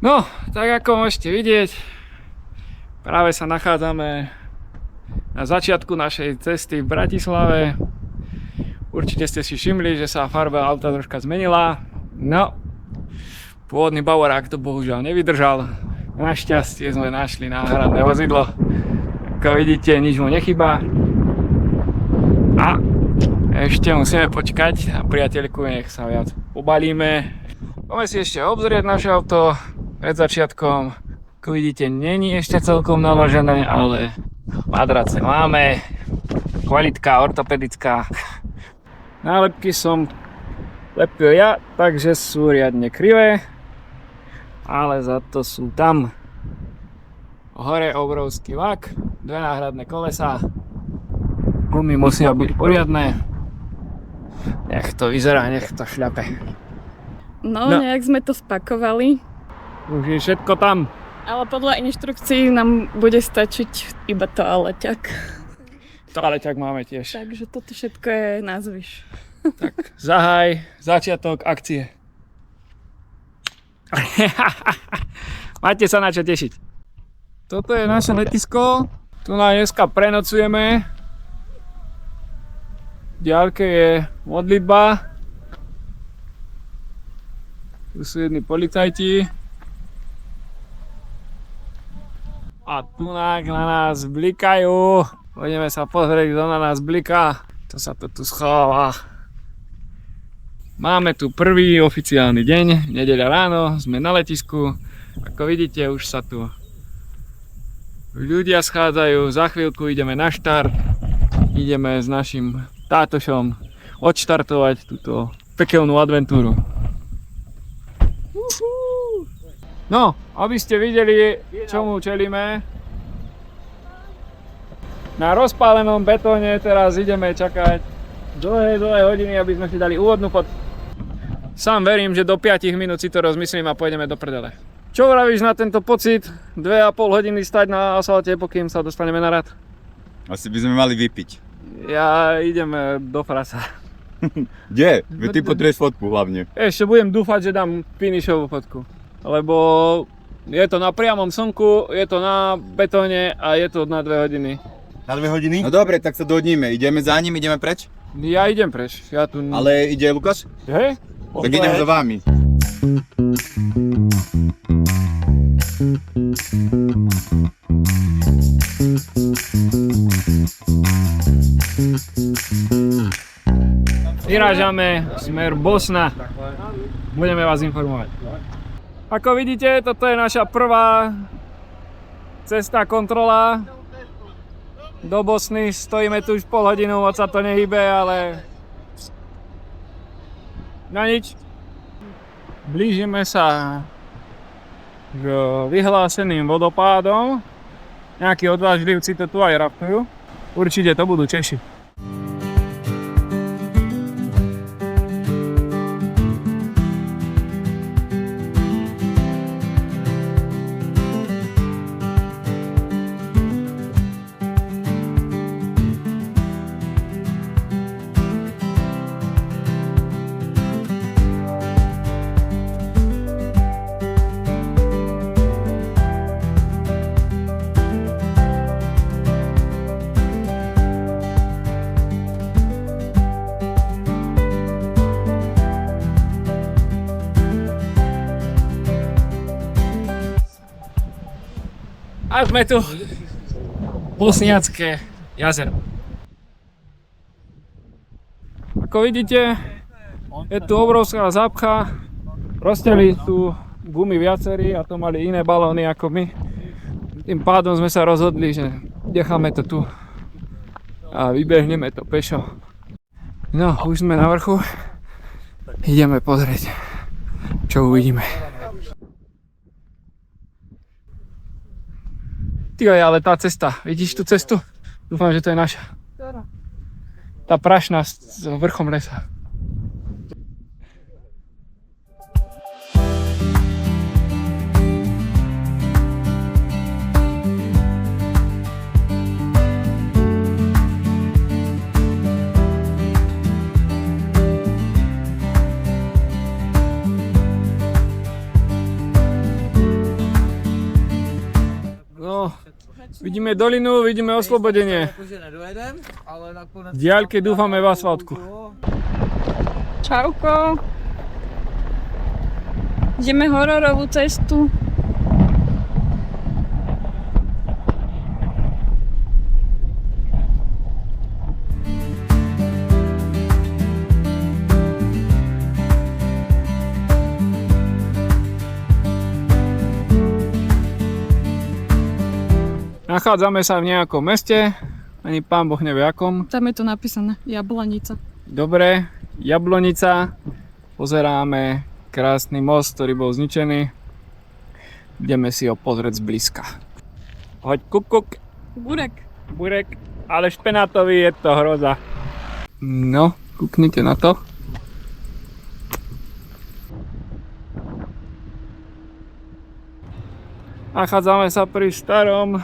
No, tak ako môžete vidieť, práve sa nachádzame na začiatku našej cesty v Bratislave. Určite ste si všimli, že sa farba auta troška zmenila. No, pôvodný Bavorák to bohužiaľ nevydržal. Našťastie sme našli náhradné vozidlo. Ako vidíte, nič mu nechybá. A ešte musíme počkať na priateľku, nech sa viac pobalíme. Poďme si ešte obzrieť naše auto pred začiatkom. Ako vidíte, není ešte celkom naložené, ale madrace máme. Kvalitka ortopedická. Nálepky som lepil ja, takže sú riadne krivé. Ale za to sú tam. Hore obrovský vak, dve náhradné kolesá. Gumy musia byť poriadne. Nech to vyzerá, nech to šľape. No, nejak sme to spakovali. Už je všetko tam. Ale podľa inštrukcií nám bude stačiť iba toaleťak. Toaleťak máme tiež. Takže toto všetko je na zvyš. Tak, zahaj, začiatok akcie. Máte sa na čo tešiť. Toto je naše letisko. Tu na dneska prenocujeme. V diaľke je modlitba. Tu sú jedni policajti. A tu na nás blikajú. Poďme sa pozrieť, kto na nás bliká. To sa to tu schováva. Máme tu prvý oficiálny deň, nedeľa ráno, sme na letisku. Ako vidíte, už sa tu ľudia schádzajú. Za chvíľku ideme na štart. Ideme s našim tátošom odštartovať túto pekelnú adventúru. No, aby ste videli, čomu čelíme. Na rozpálenom betóne teraz ideme čakať dlhé hodiny, aby sme si dali úvodnú fotku. Sám verím, že do 5 minút si to rozmyslím a pôjdeme do prdele. Čo vravíš na tento pocit? 2,5 hodiny stať na asfalte, pokým sa dostaneme na rad? Asi by sme mali vypiť. Ja idem do frasa. Kde? Ty potrebuješ fotku hlavne. Ešte budem dúfať, že dám finishovú fotku. Lebo je to na priamom slnku, je to na betóne a je to na 2 hodiny. Na 2 hodiny? No dobre, tak sa dohodníme. Ideme za ním, ideme preč? Ja idem preč. Ja tu... Ale ide Lukáš? Hej? Tak idem za vami. Vyrážame smer Bosna. Budeme vás informovať. Ako vidíte, toto je naša prvá cesta kontrola do Bosny. Stojíme tu už pol hodinu, moc sa to nehybe, ale na nič. Blížime sa k vyhláseným vodopádom. Nejakí odvážlivci to tu aj raftujú. Určite to budú Češi. A sme tu. Bosniacké jazero. Ako vidíte, je tu obrovská zápcha. Rozteli tu gumy viacerí a to mali iné balóny ako my. Tým pádom sme sa rozhodli, že necháme to tu a vybehneme to pešo. No, už sme na vrchu. Ideme pozrieť, čo uvidíme. Ty, ale tá cesta, vidíš tú cestu? Dúfam, že to je naša. Tá prašná s vrchom lesa. Vidíme dolinu, vidíme oslobodenie. V diaľke dúfame v asfaltku. Čauko. Ideme hororovú cestu. Nachádzame sa v nejakom meste, ani pán Boh nevie akom. Tam je to napísané, Jablanica. Dobre, Jablonica. Pozeráme krásny most, ktorý bol zničený. Ideme si ho pozrieť zblízka. Hoď kuk. Burek. Burek, ale špenátový je to hroza. No, kuknite na to. Nachádzame sa pri starom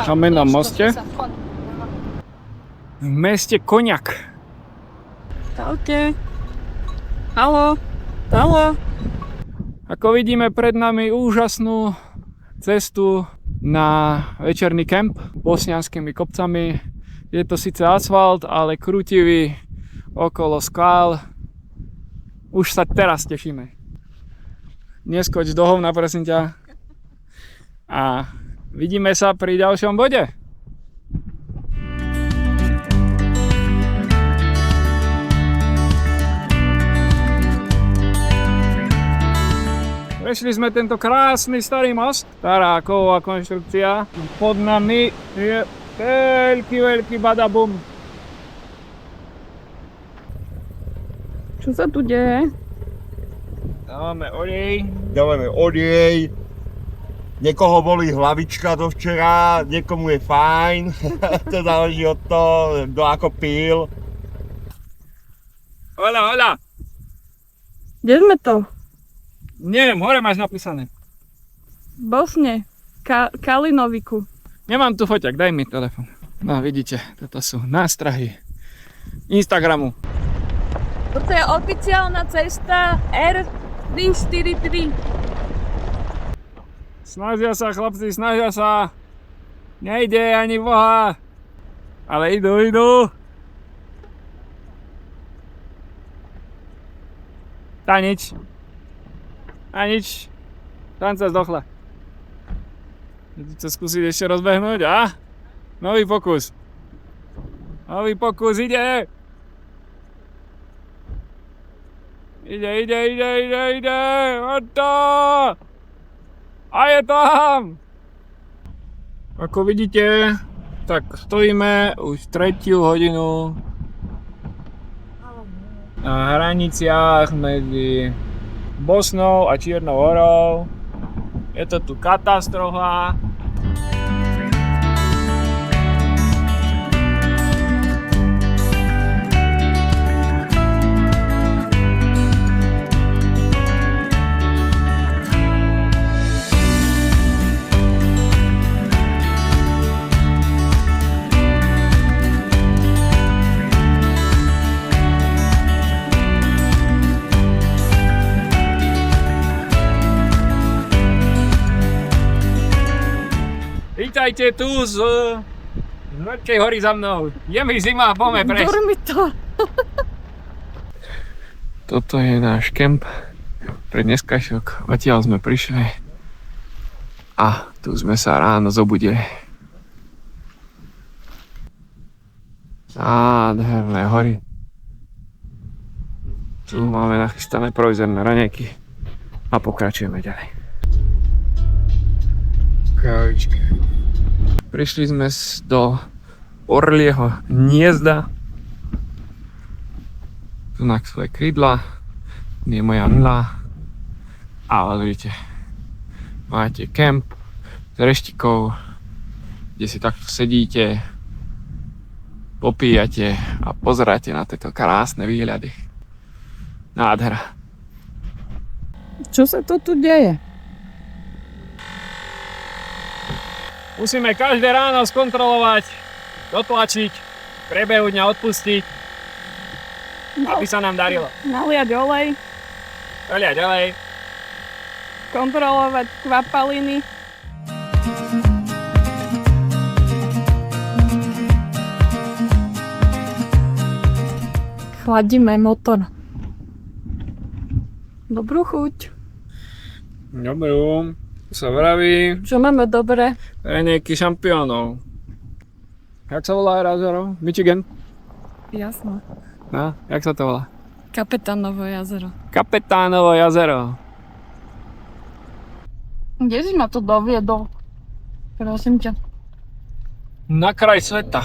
kamennom moste. V meste Koniak. Čaute. Haló. Haló. Ako vidíme pred nami úžasnú cestu na večerný kemp bosnianskými kopcami. Je to síce asfalt, ale krútivý okolo skál. Už sa teraz tešíme. Neskoč do hovna, prosím ťa. A vidíme sa pri ďalšom bode. Prešli sme tento krásny starý most, stará kovová konštrukcia. Pod nami je veľký badabum. Čo sa tu deje? Dávame olej. Dávame olej. Niekoho bolí hlavička do včera, niekomu je fajn. To záleží od toho, kto ako pil. Hola. Kde sme to? Neviem, hore máš napísané. V Bosne. Kalinoviku. Nemám tu foťak, daj mi telefon. No vidíte, toto sú nástrahy Instagramu. Toto je oficiálna cesta R343. Snažia sa chlapci, snažia sa. Nejde ani boha. Ale idú. Tá nič. Tam sa zdochla. Chcete skúsiť ešte rozbehnúť? A? Nový pokus, ide. Ide. Oto! A je tam! Ako vidíte, tak stojíme už 3. hodinu na hraniciach medzi Bosnou a Čiernou Horou. Je to tu katastrofa. Vítajte tu z Mŕtvej hory za mnou. Je mi zima, poďme prejsť. Dormi to. Toto je náš kemp pre dneskašok. Odtiaľ sme prišli. A tu sme sa ráno zobudili. Nádherné hory. Tu máme nachystané provizorné raňajky. A pokračujeme ďalej. Kávička. Prišli sme do orlieho hniezda. Tu na svoje krídla. Nie je moja nula. Ale vidíte, máte kemp s reštikou, kde si takto sedíte, popíjate a pozeráte na tieto krásne výhľady. Nádhera. Čo sa to tu deje? Musíme každé ráno skontrolovať, dotlačiť, prebehu dňa odpustiť, aby sa nám darilo. Naliať olej, Ďalej. kontrolovať kvapaliny. chladíme motor. Dobrú chuť. Dobrú. Sa vraví Čo máme dobre? nejaký šampiónov. Jak sa volá jazero? Michigan? Jasno. No, jak sa to volá? Kapetánovo jazero. Kapetánovo jazero. Kde si ma to doviedol? Prosím ťa. Na kraj sveta.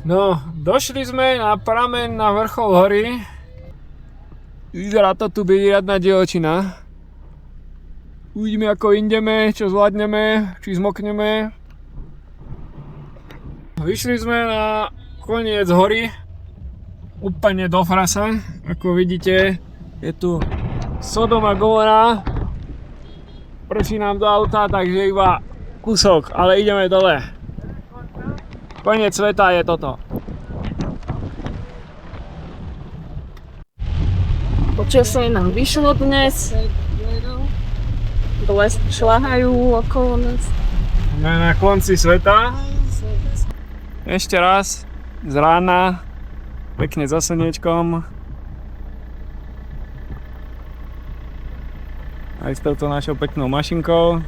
No, došli sme na prameň na vrchol hory. Vyzerá to tu byť riadna divočina. Uvidíme, ako ideme, čo zvládneme, či zmokneme. Vyšli sme na koniec hory. Úplne do frasa. Ako vidíte, je tu Sodom a Gomora. Prší nám do auta, takže iba kúsok, ale ideme dole. Koniec sveta je toto. Počasie nám vyšlo dnes. Blesk šľahajú okolo nás. Sme na konci sveta. Ešte raz z rána, pekne za slniečkom. Aj s touto našou peknou mašinkou.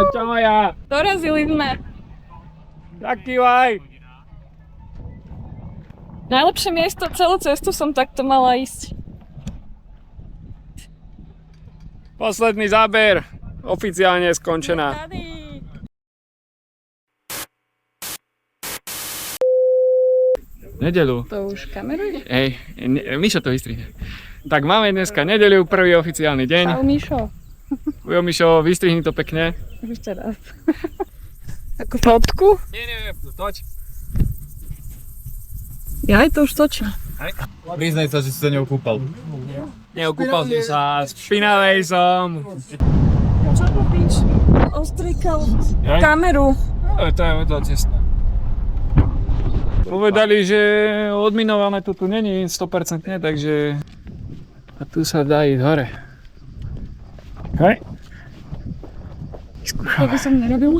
Čo Maja? Dorazili sme. Taký vaj. Najlepšie miesto, celú cestu som takto mala ísť. Posledný záber. Oficiálne skončená. Tady. Nedeľu. To už kameruje? Hej, Mišo to vystrihne. Tak máme dneska nedeľu, prvý oficiálny deň. Čau, Mišo. Ujo, Mišo, vystrihni to pekne. Ešte raz. Ako fotku? Nie, toč. Ja aj to už točím. Priznaj sa, že si sa ňou kúpal. Neokúpal som sa, špinavej som. Čo robíš? Ostrikal kameru. To je vedľa cesta. Povedali, že odminované to tu není 100%, takže a tu sa dá ísť hore. Hej. To by som nerobil.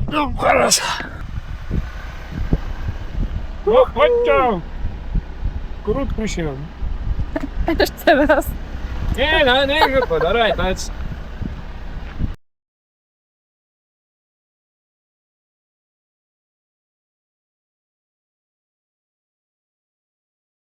No, teraz. No, poď čo. Krút prišiel. Ešte raz. Nie, no, podaraj, tac.